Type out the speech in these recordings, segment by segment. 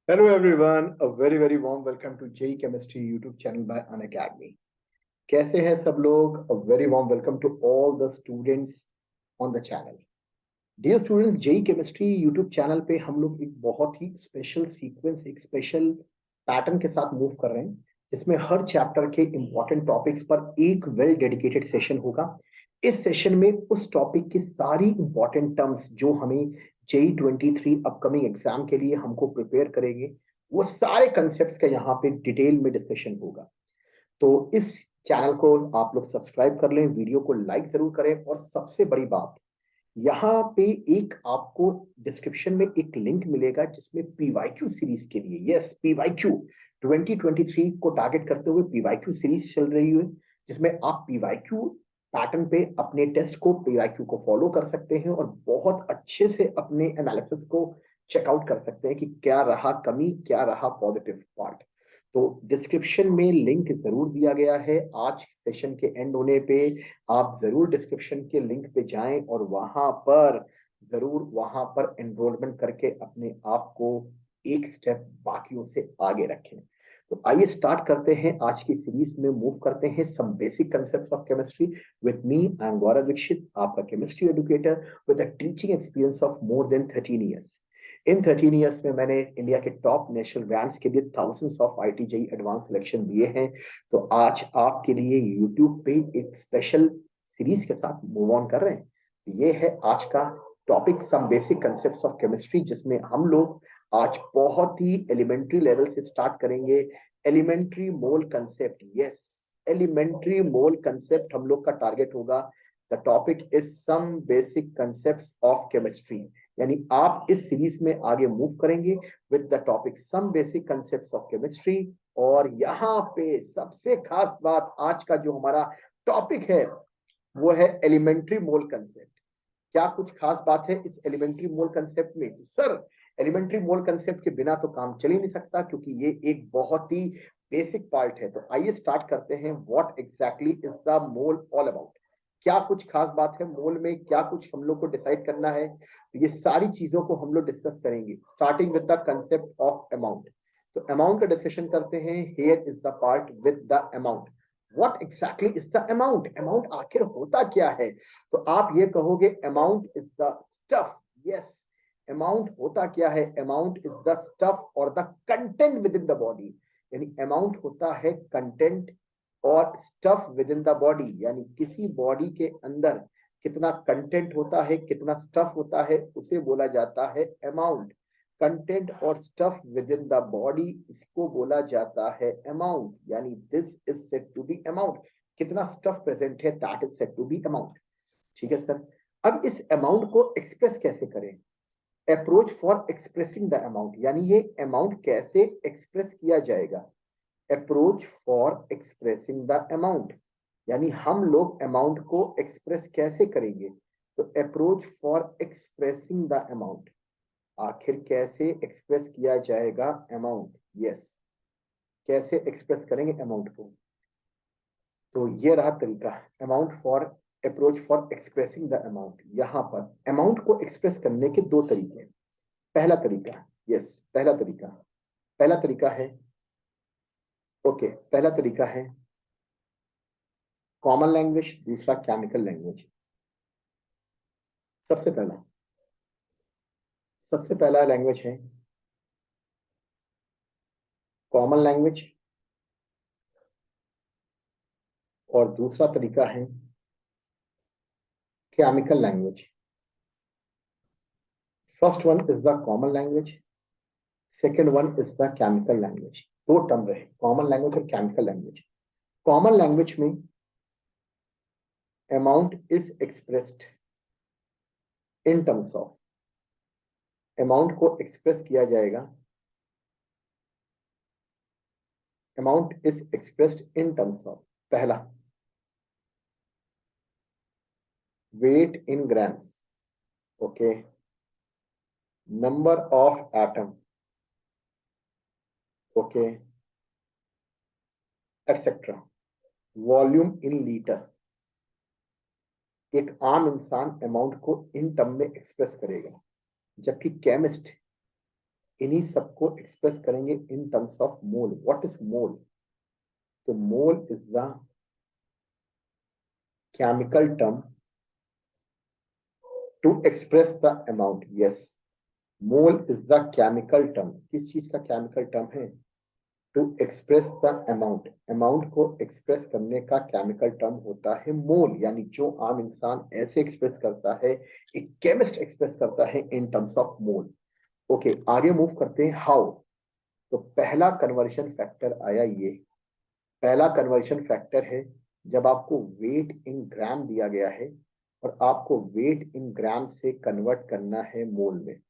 Hello everyone, a very warm welcome to JEE Chemistry YouTube channel by Unacademy. कैसे हैं सब लोग? A very warm welcome to all the students on the channel. Dear students, JEE Chemistry YouTube channel पे हम लोग एक बहुत ही special sequence, एक स्पेशल पैटर्न के साथ मूव कर रहे हैं, जिसमें हर चैप्टर के इंपॉर्टेंट टॉपिक्स पर एक वेल डेडिकेटेड सेशन होगा। इस सेशन में उस टॉपिक की सारी इंपॉर्टेंट टर्म्स जो हमें JEE 23 अपकमिंग एग्जाम के लिए हमको प्रिपेयर करेंगे, वो सारे कंसेप्ट्स का यहाँ पे डिटेल में डिस्कशन होगा। तो इस चैनल को आप लोग सब्सक्राइब कर लें, वीडियो को लाइक जरूर करें, और सबसे बड़ी बात, यहाँ पे एक आपको डिस्क्रिप्शन में एक लिंक मिलेगा जिसमें पीवाईक्यू सीरीज के लिए, यस पीवाईक्यू 2023 को टारगेट करते हुए पीवाईक्यू सीरीज चल रही है, जिसमें आप पीवाईक्यू पैटर्न पे अपने टेस्ट को, पीवाईक्यू को फॉलो कर सकते हैं और बहुत अच्छे से अपने एनालिसिस को चेकआउट कर सकते हैं कि क्या रहा कमी, क्या रहा पॉजिटिव पार्ट। तो डिस्क्रिप्शन में लिंक जरूर दिया गया है। आज सेशन के एंड होने पे आप जरूर डिस्क्रिप्शन के लिंक पे जाएं और वहां पर एनरोलमेंट करके अपने आप को एक स्टेप बाकियों से आगे रखें। तो आइए स्टार्ट करते हैं आज की सीरीज में, मूव करते हैं some basic concepts of chemistry with me. I am Gaurav Dikshit, आपका chemistry educator with a teaching experience of more than 13 years. In 13 years में मैंने इंडिया के टॉप नेशनल ब्रांड्स के लिए thousands of IIT JEE advance selection दिए हैं। तो आज आपके लिए यूट्यूब पे एक स्पेशल सीरीज के साथ मूव ऑन कर रहे हैं। तो ये है आज का topic, some basic concepts of chemistry, जिसमें हम लोग आज बहुत ही एलिमेंट्री लेवल से स्टार्ट करेंगे। Elementary mole concept, yes elementary mole concept हम लोग का टारगेट होगा। The topic is some basic concepts of chemistry, यानी आप इस सीरीज में आगे मूव करेंगे with the topic some basic concepts of chemistry. और यहाँ पे सबसे खास बात, आज का जो हमारा टॉपिक है वो है एलिमेंट्री मोल कंसेप्ट। क्या कुछ खास बात है इस एलिमेंट्री मोल कंसेप्ट में? सर, एलिमेंट्री मोल कंसेप्ट के बिना तो काम चल ही नहीं सकता, क्योंकि ये एक बहुत ही बेसिक पार्ट है। तो आइए स्टार्ट करते हैं, what exactly is the mole all about. क्या कुछ खास बात है मोल में, क्या कुछ हम लोग को डिसाइड करना है, तो ये सारी चीजों को हम लोग डिस्कस करेंगे, starting with the concept of amount. तो अमाउंट का डिस्कशन करते हैं। Here is the part with the amount. What exactly is the amount? Amount आखिर होता क्या है? तो आप ये कहोगे amount is the stuff. Yes, amount होता क्या है? अमाउंट इज द स्टफ और the content with in the body. यानी अमाउंट होता है कंटेंट और stuff with in the body, यानी किसी बॉडी के अंदर कितना कंटेंट होता है, कितना स्टफ होता है, उसे बोला जाता है अमाउंट। कंटेंट और stuff with in the body, इसको बोला जाता है अमाउंट। यानी this is said to be amount. कितना स्टफ प्रेजेंट है, that is said to be amount. ठीक है सर। अब इस अमाउंट को एक्सप्रेस कैसे करें? Approach for expressing the amount, यानी ये अमाउंट कैसे एक्सप्रेस किया जाएगा? Approach for expressing the amount, यानी हम लोग अमाउंट को एक्सप्रेस कैसे करेंगे? तो approach for expressing the amount, आखिर कैसे एक्सप्रेस किया जाएगा अमाउंट? यस, कैसे एक्सप्रेस करेंगे अमाउंट को? तो ये रहा तरीका, amount for, approach for expressing the amount. यहां पर अमाउंट को एक्सप्रेस करने के दो तरीके हैं। पहला तरीका, यस पहला तरीका है, ओके, पहला तरीका है कॉमन लैंग्वेज, दूसरा केमिकल लैंग्वेज। सबसे पहला सबसे पहला लैंग्वेज है कॉमन लैंग्वेज, और दूसरा तरीका है chemical language. First one is the common language, second one is the chemical language. दो टर्म रहे, कॉमन लैंग्वेज और केमिकल लैंग्वेज। कॉमन लैंग्वेज में amount is expressed in terms of, amount को एक्सप्रेस किया जाएगा, amount is expressed in terms of, पहला weight in grams, okay, number of atom, okay, etcetera, volume in litre. एक आम इंसान amount को in term में एक्सप्रेस करेगा, जबकि केमिस्ट इन्हीं सबको एक्सप्रेस करेंगे in terms of mole. What is mole? तो mole is the chemical term to express the amount. Yes, mole is the chemical term. किस चीज का केमिकल टर्म है? To express the amount. Amount को express करने का chemical term होता है मोल. यानी जो आम इंसान ऐसे एक्सप्रेस करता है, एक केमिस्ट एक्सप्रेस करता है इन टर्म्स ऑफ मोल. ओके, आगे मूव करते हैं. हाउ? तो पहला कन्वर्शन फैक्टर आया ये. पहला कन्वर्शन फैक्टर है जब आपको वेट इन ग्राम दिया गया है और आपको वेट इन ग्राम से कन्वर्ट करना है मोल में.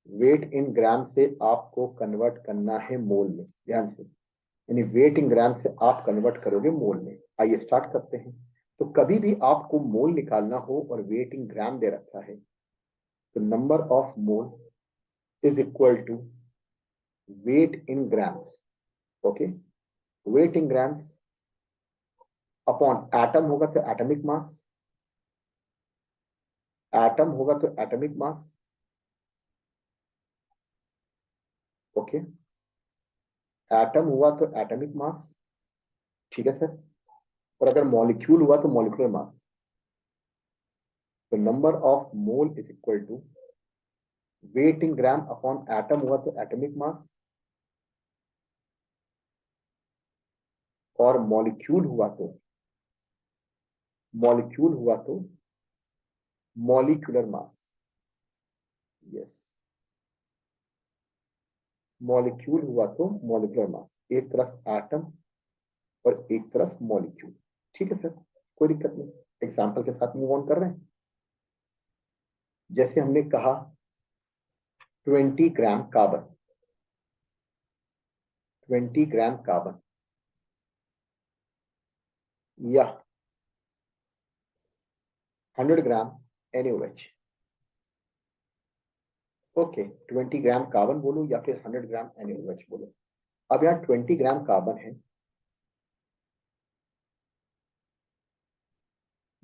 वेट इन ग्राम से आपको कन्वर्ट करना है मोल में, ध्यान से. यानी वेट इन ग्राम से आप कन्वर्ट करोगे मोल में. आइए स्टार्ट करते हैं. तो कभी भी आपको मोल निकालना हो और वेट इन ग्राम दे रखा है, तो number of mole is equal to weight in grams. Okay, weight in grams upon atom होगा तो एटॉमिक मास. एटम होगा तो एटॉमिक मास. ओके, एटम हुआ तो एटॉमिक मास. ठीक है सर. और अगर मॉलिक्यूल हुआ तो मॉलिक्यूलर मास. तो number of mole is equal to weight in gram upon atom हुआ तो एटॉमिक मास, और मॉलिक्यूल हुआ तो मॉलिक्यूलर मास. यस, मॉलिक्यूल हुआ तो मॉलिक्यूलर मास. एक तरफ एटम और एक तरफ मॉलिक्यूल. ठीक है सर, कोई दिक्कत नहीं. एग्जाम्पल के साथ मूव ऑन कर रहे हैं. जैसे हमने कहा 20 ग्राम कार्बन. 20 ग्राम कार्बन या 100 ग्राम NaOH. ओके, 20 ग्राम कार्बन बोलो या फिर 100 ग्राम NaOH बोलो. अब यहाँ 20 ग्राम कार्बन है.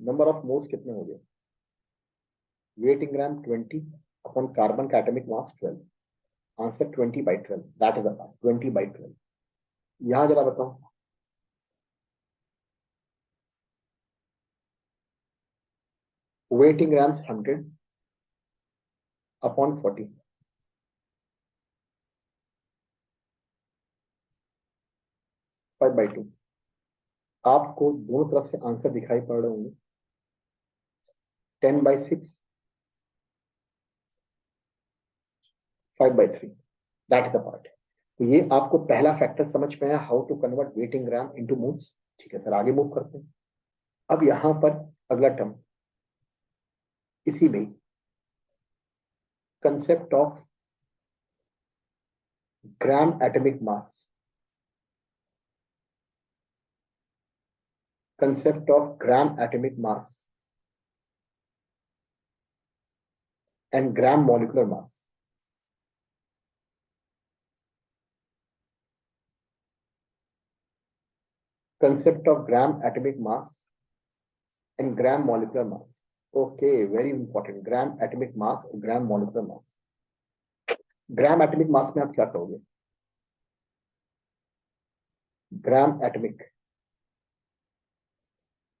नंबर ऑफ मोल्स कितने हो गए? Weight in gram 20 upon carbon का atomic mass 12. Answer 20/12. That is a 20/12. यहां जरा बताओ. Weight in grams 100 upon 40. 5/2. आपको दोनों तरफ से आंसर दिखाई पड़ रहे होंगे. 10/6, 5/3. That is the part. तो ये आपको पहला फैक्टर समझ में आया, how to convert weight in gram into moles. ठीक है सर, आगे मूव करते हैं. अब यहां पर अगला टर्म, इसी में concept of gram atomic mass. Concept of gram atomic mass and gram molecular mass. concept of gram atomic mass and gram molecular mass. Okay, very important. Gram atomic mass और gram molecular mass. ग्राम atomic mass में आप क्या कहोगे? ग्राम atomic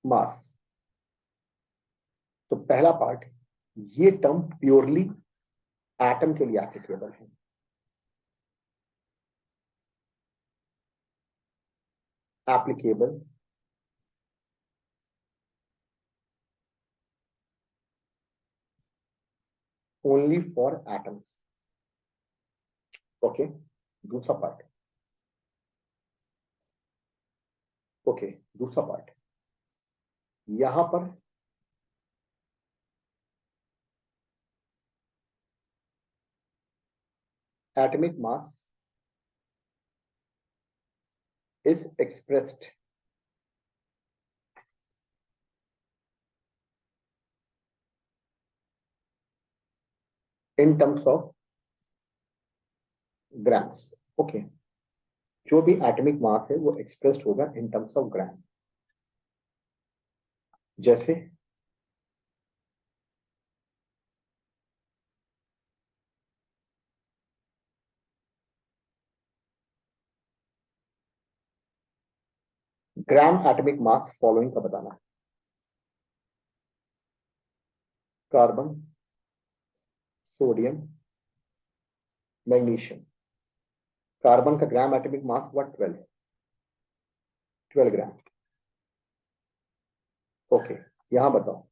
मास. तो पहला part, ये term purely atom के लिए एप्लीकेबल है. Applicable only for atoms. Okay, दूसरा पार्ट. ओके, दूसरा पार्ट. यहां पर atomic mass is expressed in terms of grams. Okay, जो भी एटॉमिक मास है वो एक्सप्रेस्ड होगा इन टर्म्स ऑफ ग्राम. जैसे ग्राम एटॉमिक मास फॉलोइंग का बताना है। Carbon, sodium, magnesium. कार्बन का ग्राम एटॉमिक मास हुआ 12 ग्राम। ओके, यहां बताओ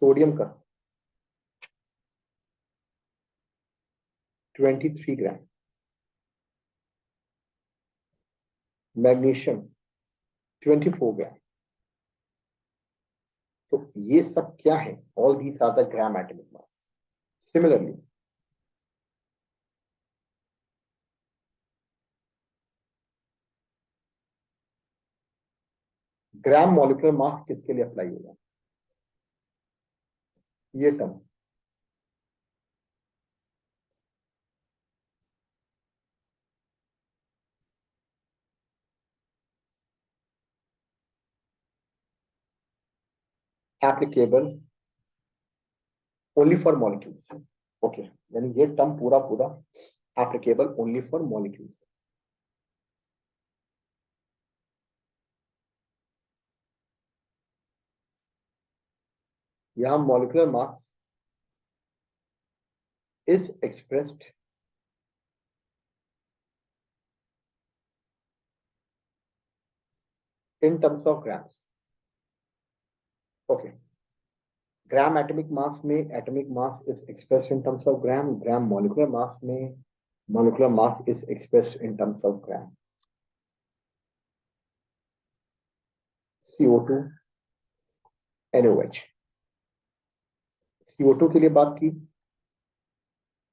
सोडियम का 23 ग्राम, मैग्नीशियम 24 ग्राम। तो ये सब क्या है? All these are the gram atomic mass. Similarly gram molecular mass किसके लिए अप्लाई होगा? ये term applicable only for molecules. Okay, यानी ये टर्म पूरा पूरा एप्लीकेबल ओनली फॉर मॉलिक्यूल्स। यहां molecular mass is expressed in terms of grams. Okay, gram atomic mass में atomic mass is expressed in terms of gram, gram molecular mass में molecular mass is expressed in terms of gram. CO2, NaOH। CO2 के लिए बात की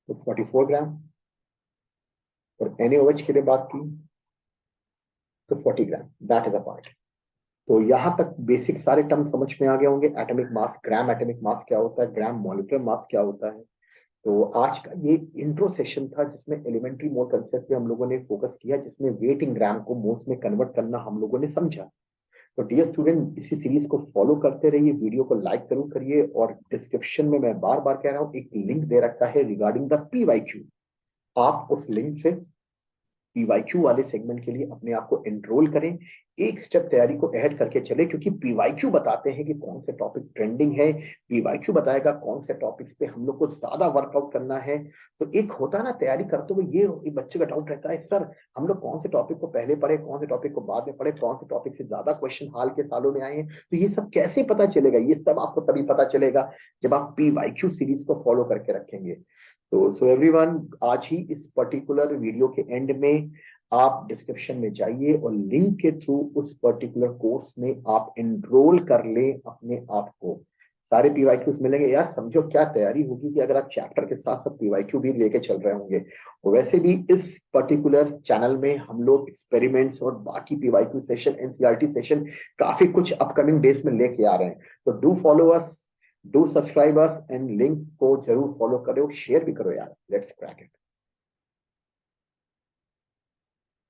तो 44 ग्राम, और NaOH के लिए बात की तो 40 gram. That is a part. तो यहां तक बेसिक सारे टर्म समझ में आ गए होंगे। एटॉमिक मास, ग्राम एटॉमिक मास क्या होता है, ग्राम मॉलिक्यूलर मास क्या होता है। तो आज का ये इंट्रो सेशन था जिसमें एलिमेंट्री मोल कंसेप्ट पे हम लोगों ने फोकस किया, जिसमें वेट इन ग्राम को मोल्स में कन्वर्ट करना हम लोगों ने समझा। तो डियर स्टूडेंट, इसी सीरीज को फॉलो करते रहिए, वीडियो को लाइक जरूर करिए, और डिस्क्रिप्शन में मैं बार बार कह रहा हूं एक लिंक दे रखा है रिगार्डिंग द PYQ। आप उस लिंक से PYQ वाले सेगमेंट के लिए अपने आप को एनरोल करें। एक स्टेप तैयारी को ऐड करके चले, क्योंकि PYQ बताते हैं कि कौन से टॉपिक ट्रेंडिंग है। PYQ बताएगा कौन से टॉपिक्स पे हम लोग को ज्यादा वर्कआउट करना है। तो एक होता है ना तैयारी करते हुए, ये बच्चे का डाउट रहता है, सर हम लोग कौन से टॉपिक को पहले पढ़े, कौन से टॉपिक को बाद में पढ़े, कौन से टॉपिक से ज्यादा क्वेश्चन हाल के सालों में आए हैं। तो ये सब कैसे पता चलेगा? ये सब आपको तभी पता चलेगा जब आप PYQ सीरीज को फॉलो करके रखेंगे। तो सो एवरीवन, आज ही इस पर्टिकुलर वीडियो के एंड में आप डिस्क्रिप्शन में जाइए और लिंक के थ्रू उस पर्टिकुलर कोर्स में आप एनरोल कर लें अपने आप को। सारे PYQs मिलेंगे। यार समझो क्या तैयारी होगी कि अगर आप चैप्टर के साथ साथ PYQ भी लेके चल रहे होंगे। वैसे भी इस पर्टिकुलर चैनल में हम लोग एक्सपेरिमेंट्स और बाकी PYQ सेशन, NCERT सेशन काफी कुछ अपकमिंग डेज में लेके आ रहे हैं। तो do follow us, do subscribe us, and link को जरूर फॉलो करो, शेयर भी करो यार। Let's crack it.